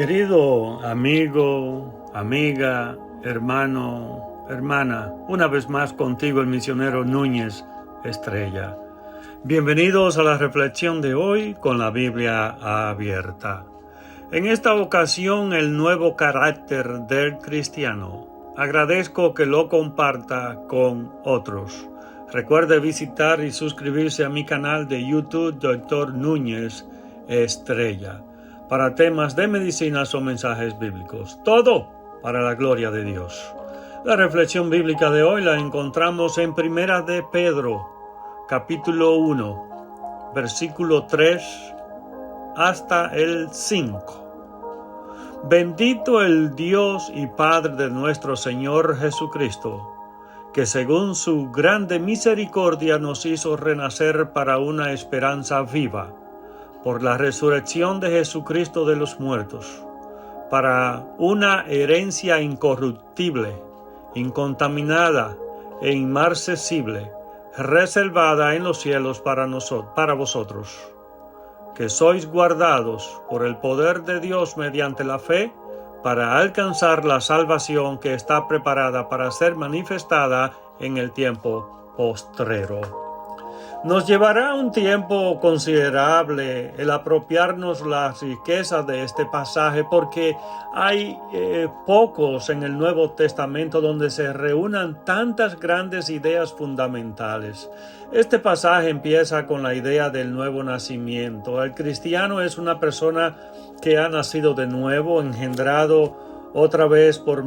Querido amigo, amiga, hermano, hermana, una vez más contigo el misionero Núñez Estrella. Bienvenidos a la reflexión de hoy con la Biblia abierta. En esta ocasión, el nuevo carácter del cristiano. Agradezco que lo comparta con otros. Recuerde visitar y suscribirse a mi canal de YouTube, Dr. Núñez Estrella, para temas de medicinas o mensajes bíblicos. Todo para la gloria de Dios. La reflexión bíblica de hoy la encontramos en Primera de Pedro, capítulo 1, versículo 3 hasta el 5. Bendito el Dios y Padre de nuestro Señor Jesucristo, que según su grande misericordia nos hizo renacer para una esperanza viva, por la resurrección de Jesucristo de los muertos, para una herencia incorruptible, incontaminada e inmarcesible, reservada en los cielos para vosotros, que sois guardados por el poder de Dios mediante la fe, para alcanzar la salvación que está preparada para ser manifestada en el tiempo postrero. Nos llevará un tiempo considerable el apropiarnos las riquezas de este pasaje, porque hay pocos en el Nuevo Testamento donde se reúnan tantas grandes ideas fundamentales. Este pasaje empieza con la idea del nuevo nacimiento. El cristiano es una persona que ha nacido de nuevo, engendrado otra vez por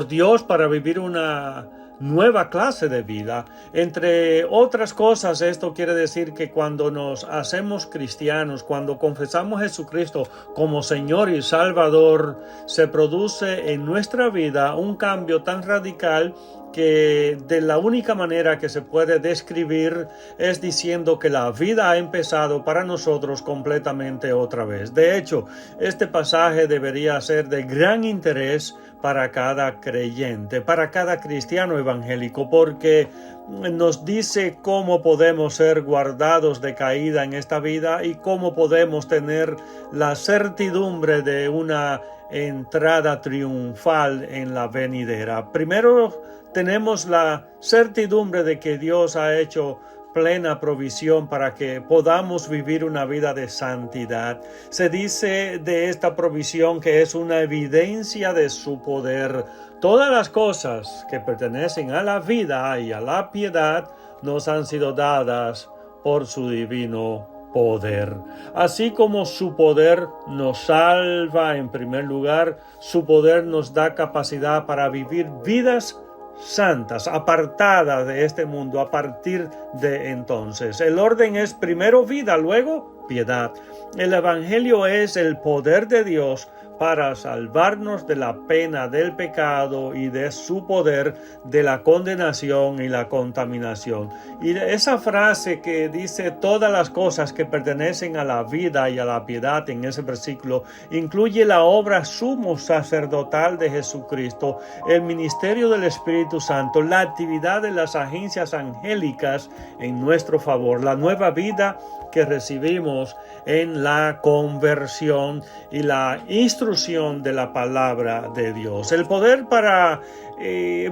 Dios para vivir una nueva clase de vida. Entre otras cosas, esto quiere decir que cuando nos hacemos cristianos, cuando confesamos a Jesucristo como Señor y Salvador, se produce en nuestra vida un cambio tan radical que de la única manera que se puede describir es diciendo que la vida ha empezado para nosotros completamente otra vez. De hecho, este pasaje debería ser de gran interés para cada creyente, para cada cristiano evangélico, porque nos dice cómo podemos ser guardados de caída en esta vida y cómo podemos tener la certidumbre de una entrada triunfal en la venidera. Primero, tenemos la certidumbre de que Dios ha hecho plena provisión para que podamos vivir una vida de santidad. Se dice de esta provisión que es una evidencia de su poder. Todas las cosas que pertenecen a la vida y a la piedad nos han sido dadas por su divino poder. Así como su poder nos salva en primer lugar, su poder nos da capacidad para vivir vidas santas, apartadas de este mundo a partir de entonces. El orden es primero vida, luego piedad. El Evangelio es el poder de Dios para salvarnos de la pena del pecado y de su poder de la condenación y la contaminación. Y esa frase que dice todas las cosas que pertenecen a la vida y a la piedad en ese versículo incluye la obra sumo sacerdotal de Jesucristo, el ministerio del Espíritu Santo, la actividad de las agencias angélicas en nuestro favor, la nueva vida que recibimos en la conversión y la instrucción de la palabra de Dios. El poder para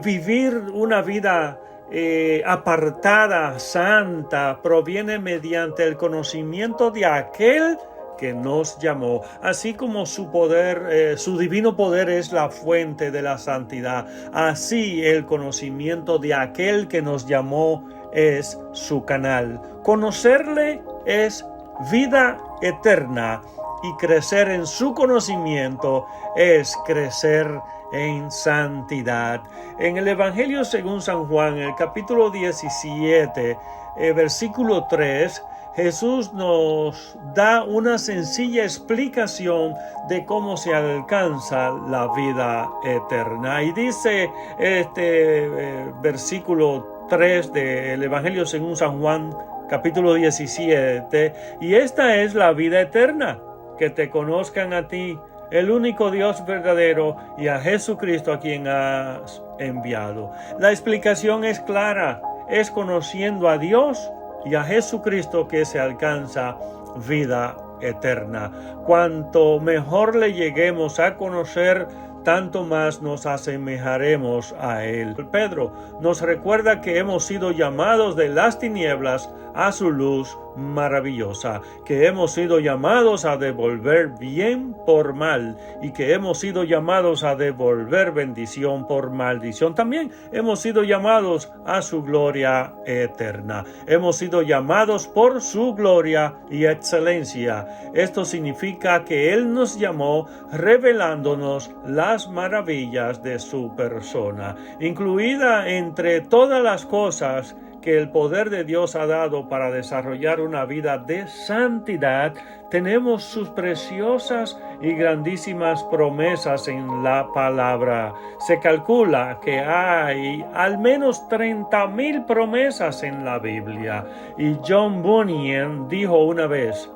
vivir una vida apartada, santa, proviene mediante el conocimiento de aquel que nos llamó, así como su poder, su divino poder es la fuente de la santidad. Así el conocimiento de aquel que nos llamó es su canal. Conocerle es vida eterna y crecer en su conocimiento es crecer en santidad. En el Evangelio según San Juan, el capítulo 17, versículo 3, Jesús nos da una sencilla explicación de cómo se alcanza la vida eterna. Y dice versículo 3 del Evangelio según San Juan, capítulo 17, y esta es la vida eterna, que te conozcan a ti, el único Dios verdadero, y a Jesucristo a quien has enviado. La explicación es clara, es conociendo a Dios y a Jesucristo que se alcanza vida eterna. Cuanto mejor le lleguemos a conocer, tanto más nos asemejaremos a Él. Pedro nos recuerda que hemos sido llamados de las tinieblas a su luz maravillosa, que hemos sido llamados a devolver bien por mal y que hemos sido llamados a devolver bendición por maldición. También hemos sido llamados a su gloria eterna. Hemos sido llamados por su gloria y excelencia. Esto significa que Él nos llamó revelándonos las maravillas de su persona, incluida entre todas las cosas que el poder de Dios ha dado para desarrollar una vida de santidad. Tenemos sus preciosas y grandísimas promesas en la palabra. Se calcula que hay al menos 30,000 promesas en la Biblia. Y John Bunyan dijo una vez: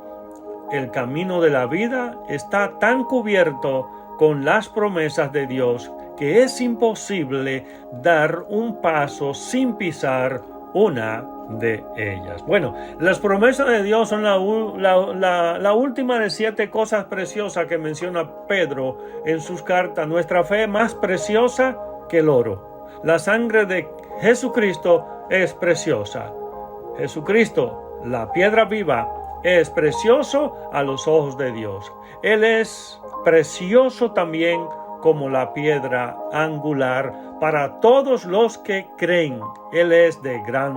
el camino de la vida está tan cubierto con las promesas de Dios que es imposible dar un paso sin pisar una de ellas. Bueno, las promesas de Dios son la última de 7 cosas preciosas que menciona Pedro en sus cartas. Nuestra fe es más preciosa que el oro. La sangre de Jesucristo es preciosa. Jesucristo, la piedra viva, es precioso a los ojos de Dios. Él es precioso también como la piedra angular para todos los que creen. Él es de gran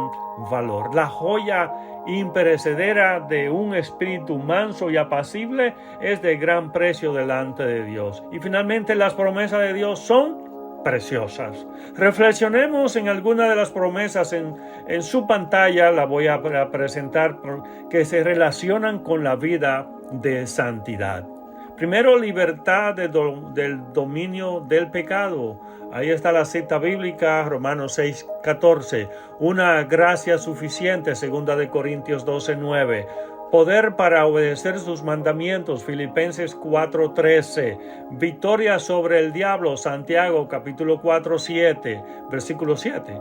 valor. La joya imperecedera de un espíritu manso y apacible es de gran precio delante de Dios. Y finalmente, las promesas de Dios son preciosas. Reflexionemos en alguna de las promesas en su pantalla. La voy a presentar, que se relacionan con la vida de santidad. Primero, libertad del dominio del pecado. Ahí está la cita bíblica, Romanos 6:14. Una gracia suficiente, 2 Corintios 12:9. Poder para obedecer sus mandamientos, Filipenses 4:13. Victoria sobre el diablo, Santiago capítulo 4:7, versículo 7.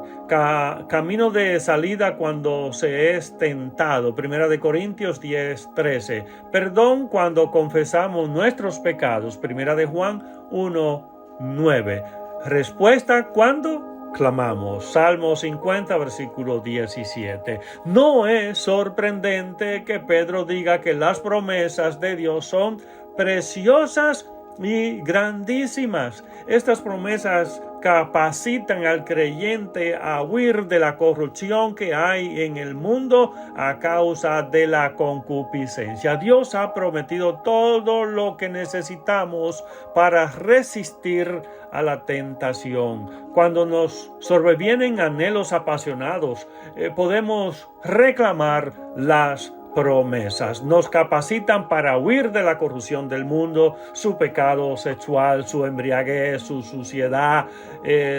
Camino de salida cuando se es tentado, 1 Corintios 10:13. Perdón cuando confesamos nuestros pecados, 1 Juan 1:9. Respuesta cuando clamamos, Salmo 50, versículo 17. No es sorprendente que Pedro diga que las promesas de Dios son preciosas y grandísimas. Estas promesas capacitan al creyente a huir de la corrupción que hay en el mundo a causa de la concupiscencia. Dios ha prometido todo lo que necesitamos para resistir a la tentación. Cuando nos sobrevienen anhelos apasionados, podemos reclamar las promesas. Nos capacitan para huir de la corrupción del mundo, su pecado sexual, su embriaguez, su suciedad,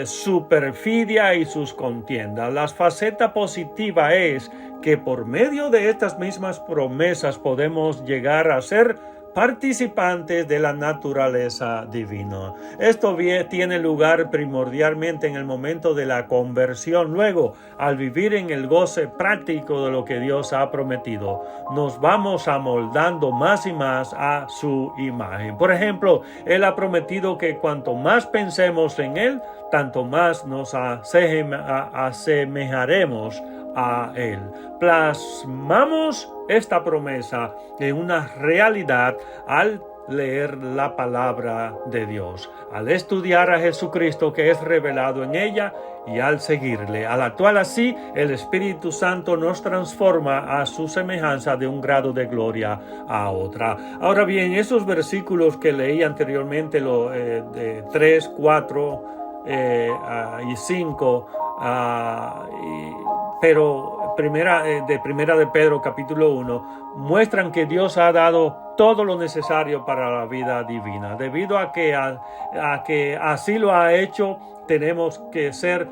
su perfidia y sus contiendas. La faceta positiva es que por medio de estas mismas promesas podemos llegar a ser participantes de la naturaleza divina. Esto tiene lugar primordialmente en el momento de la conversión. Luego, al vivir en el goce práctico de lo que Dios ha prometido, nos vamos amoldando más y más a su imagen. Por ejemplo, Él ha prometido que cuanto más pensemos en Él, tanto más nos asemejaremos a Él. Plasmamos esta promesa en una realidad al leer la palabra de Dios, al estudiar a Jesucristo que es revelado en ella y al seguirle. Al actuar así, el Espíritu Santo nos transforma a su semejanza de un grado de gloria a otra. Ahora bien, esos versículos que leí anteriormente, de 3, 4 y 5, pero primera de Pedro capítulo 1 muestran que Dios ha dado todo lo necesario para la vida divina. Debido a que así lo ha hecho, tenemos que ser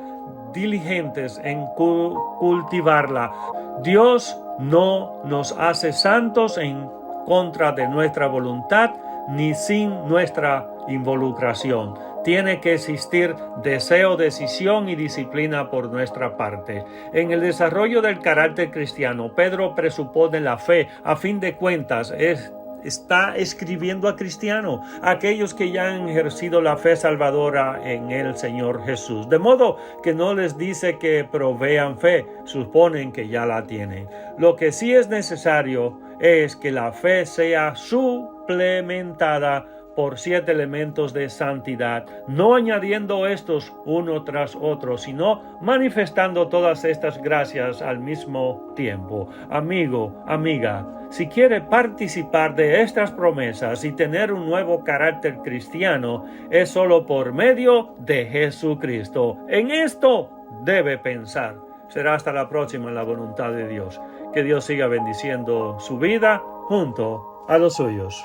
diligentes en cultivarla. Dios no nos hace santos en contra de nuestra voluntad ni sin nuestra involucración. Tiene que existir deseo, decisión y disciplina por nuestra parte. En el desarrollo del carácter cristiano, Pedro presupone la fe. A fin de cuentas, está escribiendo a cristianos, a aquellos que ya han ejercido la fe salvadora en el Señor Jesús. De modo que no les dice que provean fe, suponen que ya la tienen. Lo que sí es necesario es que la fe sea suplementada por 7 elementos de santidad, no añadiendo estos uno tras otro, sino manifestando todas estas gracias al mismo tiempo. Amigo, amiga, si quiere participar de estas promesas y tener un nuevo carácter cristiano, es solo por medio de Jesucristo. En esto debe pensar. Será hasta la próxima en la voluntad de Dios. Que Dios siga bendiciendo su vida junto a los suyos.